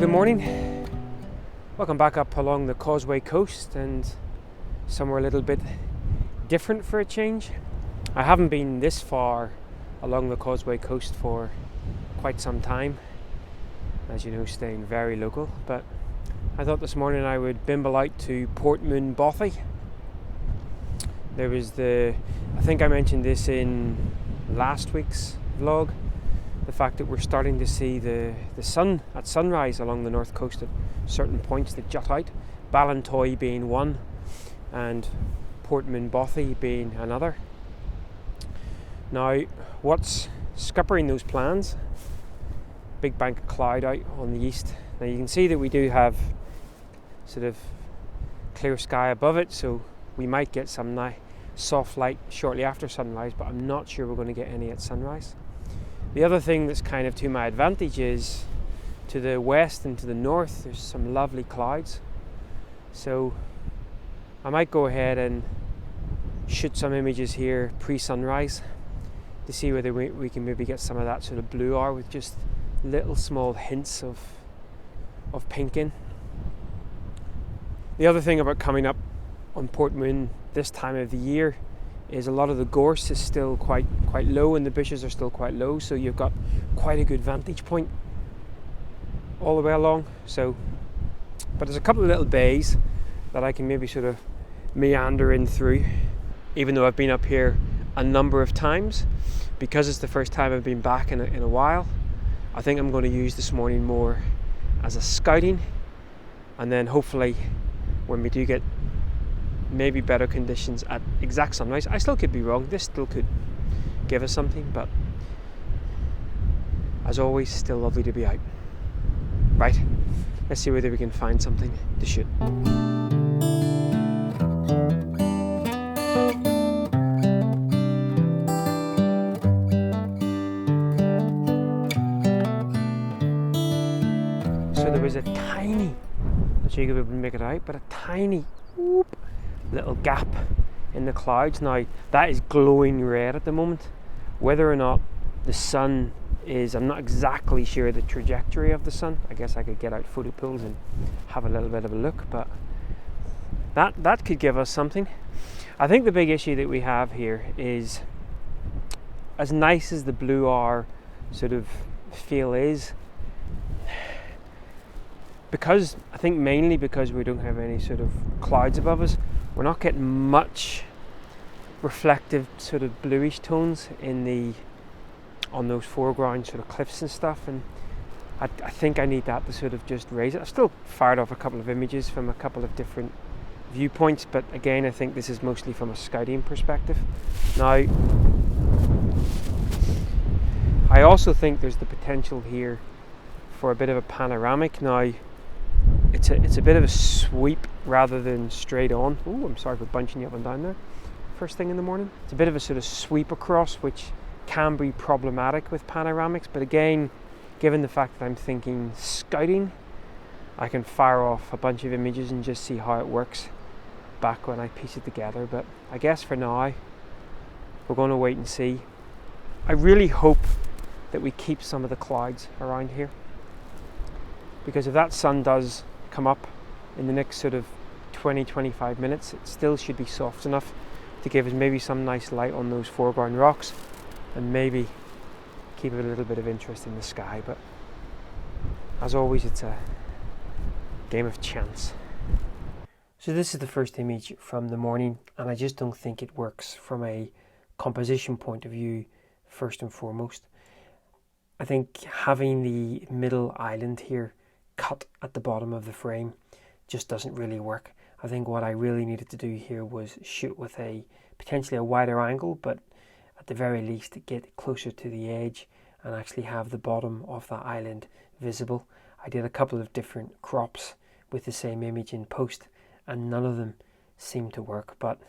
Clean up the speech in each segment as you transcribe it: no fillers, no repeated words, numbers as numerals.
Good morning. Welcome back up along the Causeway Coast and somewhere a little bit different for a change. I haven't been this far along the Causeway Coast for quite some time, as you know, staying very local, but I thought this morning I would bimble out to Port Moon Bothy. There was I think I mentioned this in last week's vlog, the fact that we're starting to see the sun at sunrise along the north coast at certain points that jut out, Ballantoy being one and Port Moon Bothy being another. Now, what's scuppering those plans? Big bank of cloud out on the east. Now you can see that we do have sort of clear sky above it, so we might get some nice soft light shortly after sunrise, but I'm not sure we're going to get any at sunrise. The other thing that's kind of to my advantage is to the west and to the north there's some lovely clouds, so I might go ahead and shoot some images here pre-sunrise to see whether we can maybe get some of that sort of blue hour with just little small hints of pink in. The other thing about coming up on Port Moon this time of the year is a lot of the gorse is still quite low and the bushes are still quite low, so you've got quite a good vantage point all the way along. But there's a couple of little bays that I can maybe sort of meander in through, even though I've been up here a number of times. Because it's the first time I've been back in a while, I think I'm going to use this morning more as a scouting, and then hopefully when we do get maybe better conditions at exact sunrise, I still could be wrong, this still could give us something, but as always, still lovely to be out. Right, let's see whether we can find something to shoot. So there was a tiny, I'm not sure you can make it out, but a tiny little gap in the clouds. Now that is glowing red at the moment. Whether or not the sun is, I'm not exactly sure the trajectory of the sun. I guess I could get out photo pools and have a little bit of a look, but that could give us something. I think the big issue that we have here is, as nice as the blue hour sort of feel is, because I think mainly because we don't have any sort of clouds above us, we're not getting much reflective sort of bluish tones on those foreground sort of cliffs and stuff, and I think I need that to sort of just raise it. I've still fired off a couple of images from a couple of different viewpoints, but again I think this is mostly from a scouting perspective. Now I also think there's the potential here for a bit of a panoramic. Now it's a bit of a sweep rather than straight on. Oh, I'm sorry for bunching you up and down there first thing in the morning. It's a bit of a sort of sweep across, which can be problematic with panoramics, but again, given the fact that I'm thinking scouting, I can fire off a bunch of images and just see how it works back when I piece it together. But I guess for now we're going to wait and see. I really hope that we keep some of the clouds around here, because if that sun does come up in the next sort of 20-25 minutes, it still should be soft enough to give us maybe some nice light on those foreground rocks and maybe keep a little bit of interest in the sky. But as always, it's a game of chance. So this is the first image from the morning, and I just don't think it works from a composition point of view first and foremost. I think having the middle island here cut at the bottom of the frame just doesn't really work. I think what I really needed to do here was shoot with potentially a wider angle, but at the very least get closer to the edge and actually have the bottom of that island visible. I did a couple of different crops with the same image in post and none of them seemed to work, but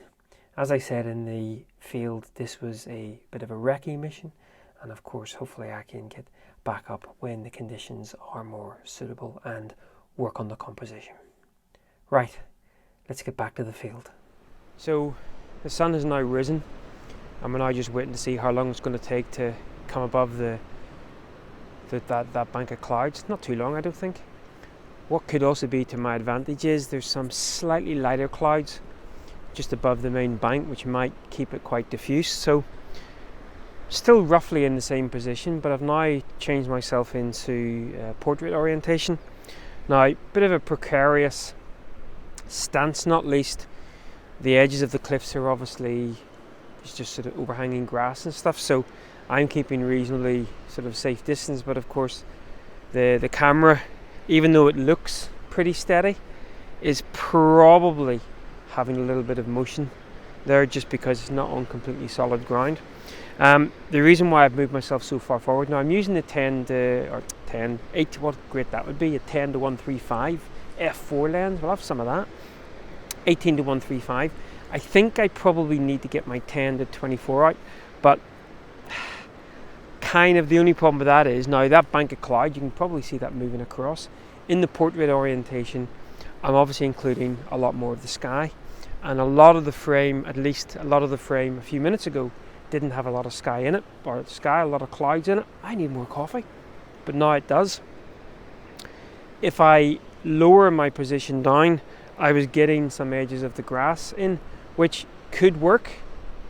as I said in the field, this was a bit of a recce mission, and of course hopefully I can get back up when the conditions are more suitable and work on the composition. Right, let's get back to the field. So the sun has now risen and we're now just waiting to see how long it's going to take to come above that bank of clouds. Not too long, I don't think. What could also be to my advantage is there's some slightly lighter clouds just above the main bank, which might keep it quite diffuse. So still roughly in the same position, but I've now changed myself into portrait orientation. Now, a bit of a precarious stance, not least the edges of the cliffs are obviously just sort of overhanging grass and stuff, so I'm keeping reasonably sort of safe distance, but of course the camera, even though it looks pretty steady, is probably having a little bit of motion there just because it's not on completely solid ground. The reason why I've moved myself so far forward, now I'm using the 8, what grade that would be, a 10 to 135 f4 lens. We'll have some of that. 18 to 135. I think I probably need to get my 10 to 24 out, but kind of the only problem with that is now that bank of cloud, you can probably see that moving across. In the portrait orientation, I'm obviously including a lot more of the sky, and a lot of the frame, at least a lot of the frame a few minutes ago, didn't have a lot of sky in it, or a lot of clouds in it. I need more coffee, but now it does. If I lower my position down, I was getting some edges of the grass in, which could work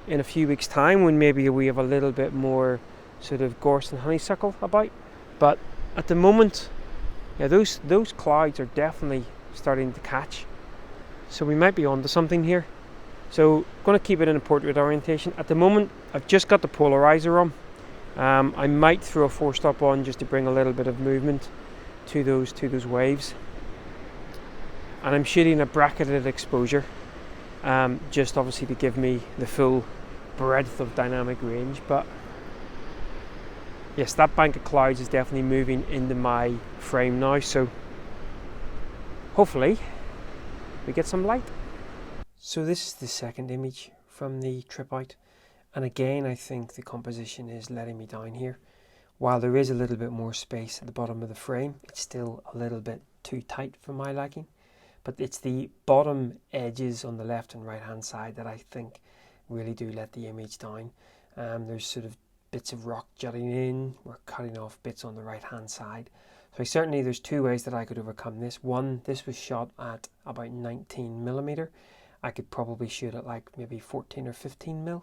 in a few weeks' time when maybe we have a little bit more sort of gorse and honeysuckle about. But at the moment, yeah, those clouds are definitely starting to catch, so we might be onto something here. So going to keep it in a portrait orientation. At the moment, I've just got the polarizer on. I might throw a 4-stop on just to bring a little bit of movement to those waves. And I'm shooting a bracketed exposure, just obviously to give me the full breadth of dynamic range. But yes, that bank of clouds is definitely moving into my frame now, so hopefully we get some light. So this is the second image from the trip out, and again I think the composition is letting me down here. While there is a little bit more space at the bottom of the frame, it's still a little bit too tight for my liking. But it's the bottom edges on the left and right hand side that I think really do let the image down. There's sort of bits of rock jutting in, we're cutting off bits on the right hand side. So certainly there's two ways that I could overcome this. One, this was shot at about 19mm. I could probably shoot at like maybe 14 or 15mm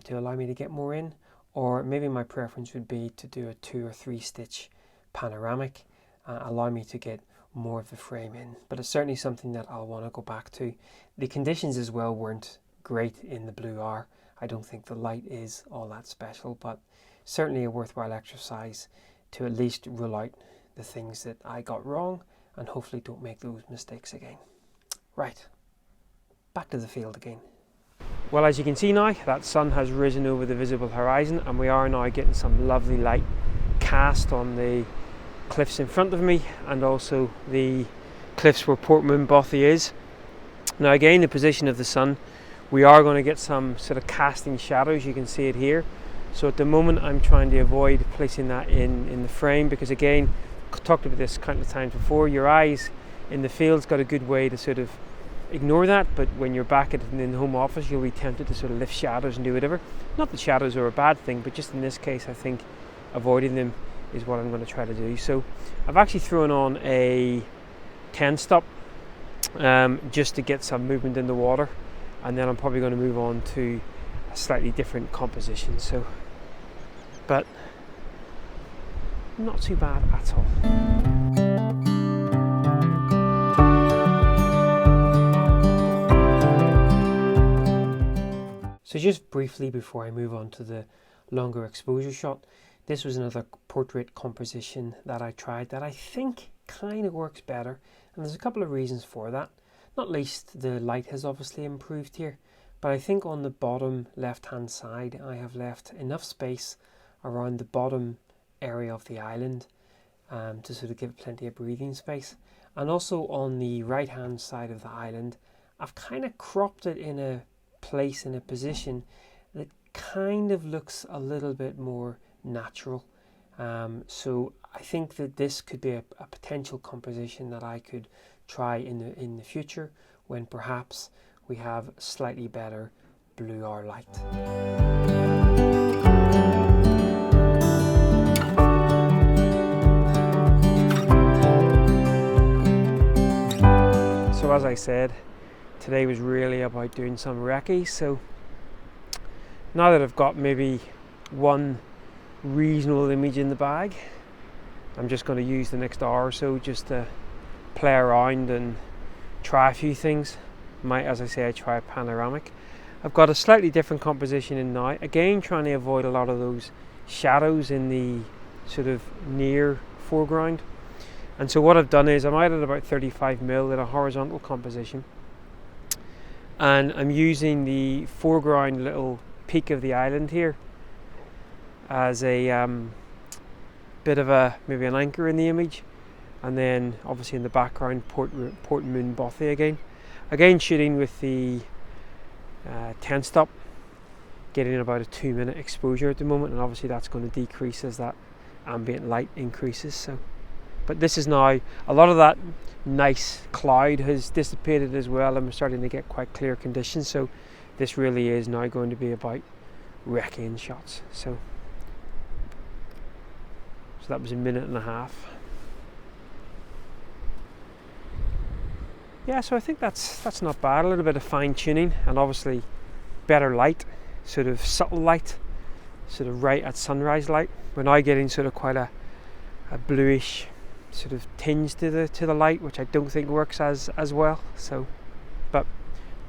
to allow me to get more in. Or maybe my preference would be to do a 2 or 3 stitch panoramic, allow me to get more of the frame in. But it's certainly something that I'll want to go back to. The conditions as well weren't great in the blue hour. I don't think the light is all that special, but certainly a worthwhile exercise to at least rule out the things that I got wrong and hopefully don't make those mistakes again. Right, back to the field again. Well, as you can see now, that sun has risen over the visible horizon and we are now getting some lovely light cast on the cliffs in front of me and also the cliffs where Port Moon Bothy is. Now again, the position of the sun, we are going to get some sort of casting shadows. You can see it here. So at the moment I'm trying to avoid placing that in the frame, because again, talked about this countless times before, your eyes in the field's got a good way to sort of ignore that, but when you're back in the home office you'll be tempted to sort of lift shadows and do whatever. Not that shadows are a bad thing, but just in this case I think avoiding them is what I'm going to try to do. So I've actually thrown on a 10-stop just to get some movement in the water, and then I'm probably going to move on to a slightly different composition. So, but not too bad at all. So just briefly before I move on to the longer exposure shot, this was another portrait composition that I tried that I think kind of works better, and there's a couple of reasons for that. Not least the light has obviously improved here, but I think on the bottom left hand side I have left enough space around the bottom area of the island to sort of give plenty of breathing space. And also on the right hand side of the island I've kind of cropped it in a place, in a position that kind of looks a little bit more natural. So I think that this could be a potential composition that I could try in the future when perhaps we have slightly better blue hour light. as I said, today was really about doing some recce. So now that I've got maybe one reasonable image in the bag, I'm just going to use the next hour or so just to play around and try a few things. Might, as I say, I try a panoramic. I've got a slightly different composition in now, again trying to avoid a lot of those shadows in the sort of near foreground. And so what I've done is I'm out at about 35mm in a horizontal composition, and I'm using the foreground little peak of the island here as a bit of a maybe an anchor in the image, and then obviously in the background Port Moon Bothy again shooting with the 10 stop, getting about a 2-minute exposure at the moment, and obviously that's going to decrease as that ambient light increases. So but this is now, a lot of that nice cloud has dissipated as well, and we're starting to get quite clear conditions. So this really is now going to be about recce shots. So that was a minute and a half. Yeah, so I think that's not bad. A little bit of fine tuning, and obviously better light, sort of subtle light, sort of right at sunrise light. We're now getting sort of quite a bluish sort of tinge to the light, which I don't think works as well. So, but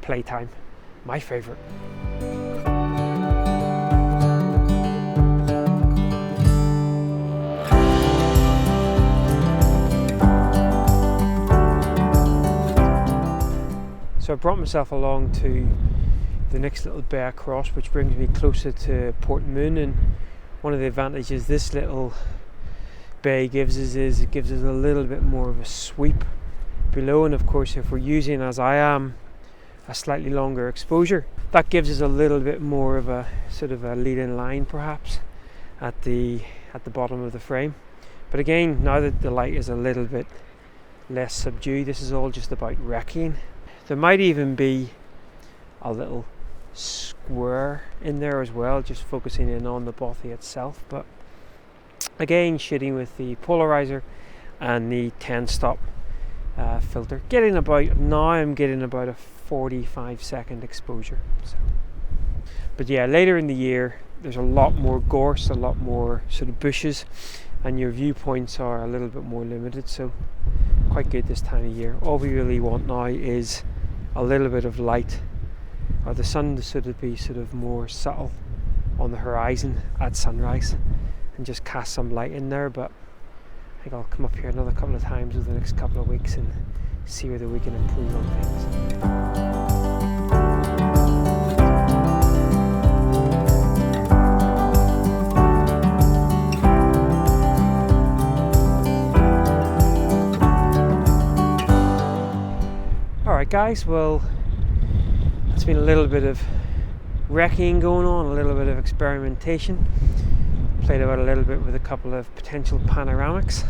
playtime, my favourite. So I brought myself along to the next little bay across, which brings me closer to Port Moon, and one of the advantages this little bay gives us is it gives us a little bit more of a sweep below, and of course if we're using, as I am, a slightly longer exposure, that gives us a little bit more of a sort of a lead-in line perhaps at the bottom of the frame. But again, now that the light is a little bit less subdued, this is all just about recceing. There might even be a little square in there as well, just focusing in on the Bothy itself. But again, shooting with the polarizer and the 10 stop filter, I'm getting about a 45-second exposure. So, but yeah, later in the year there's a lot more gorse, a lot more sort of bushes, and your viewpoints are a little bit more limited. So quite good this time of year. All we really want now is a little bit of light, or the sun to sort of be sort of more subtle on the horizon at sunrise, and just cast some light in there. But I think I'll come up here another couple of times over the next couple of weeks and see whether we can improve on things. Alright guys, well, it's been a little bit of recceing going on, a little bit of experimentation. Played about a little bit with a couple of potential panoramics.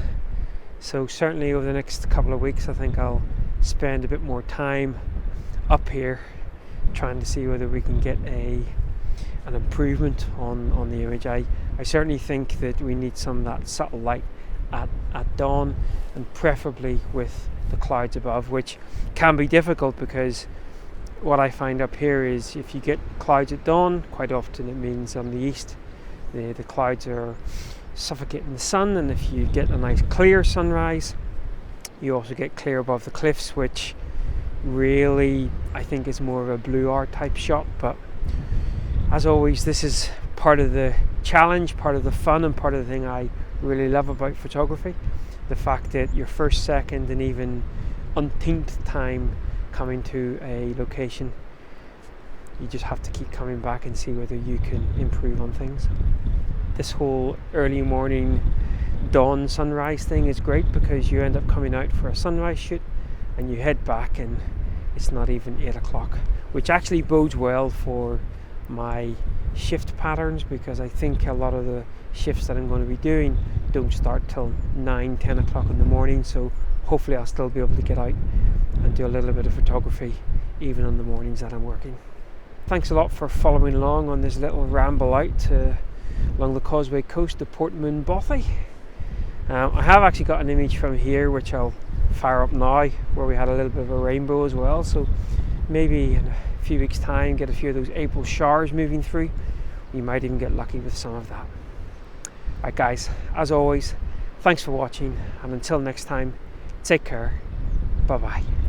So certainly over the next couple of weeks I think I'll spend a bit more time up here trying to see whether we can get an improvement on the image. I certainly think that we need some of that subtle light at dawn, and preferably with the clouds above, which can be difficult because what I find up here is if you get clouds at dawn, quite often it means on the east the clouds are suffocating the sun, and if you get a nice clear sunrise you also get clear above the cliffs, which really I think is more of a blue art type shot. But as always, this is part of the challenge, part of the fun, and part of the thing I really love about photography. The fact that your first, second and even umpteenth time coming to a location, you just have to keep coming back and see whether you can improve on things. This whole early morning dawn sunrise thing is great because you end up coming out for a sunrise shoot and you head back and it's not even 8 o'clock, which actually bodes well for my shift patterns, because I think a lot of the shifts that I'm going to be doing don't start till 9-10 o'clock in the morning. So hopefully I'll still be able to get out and do a little bit of photography even on the mornings that I'm working. Thanks a lot for following along on this little ramble out along the Causeway Coast to Port Moon Bothy. I have actually got an image from here which I'll far up now where we had a little bit of a rainbow as well. So maybe in a few weeks' time, get a few of those April showers moving through. You might even get lucky with some of that. Alright guys, as always, thanks for watching, and until next time, take care. Bye bye.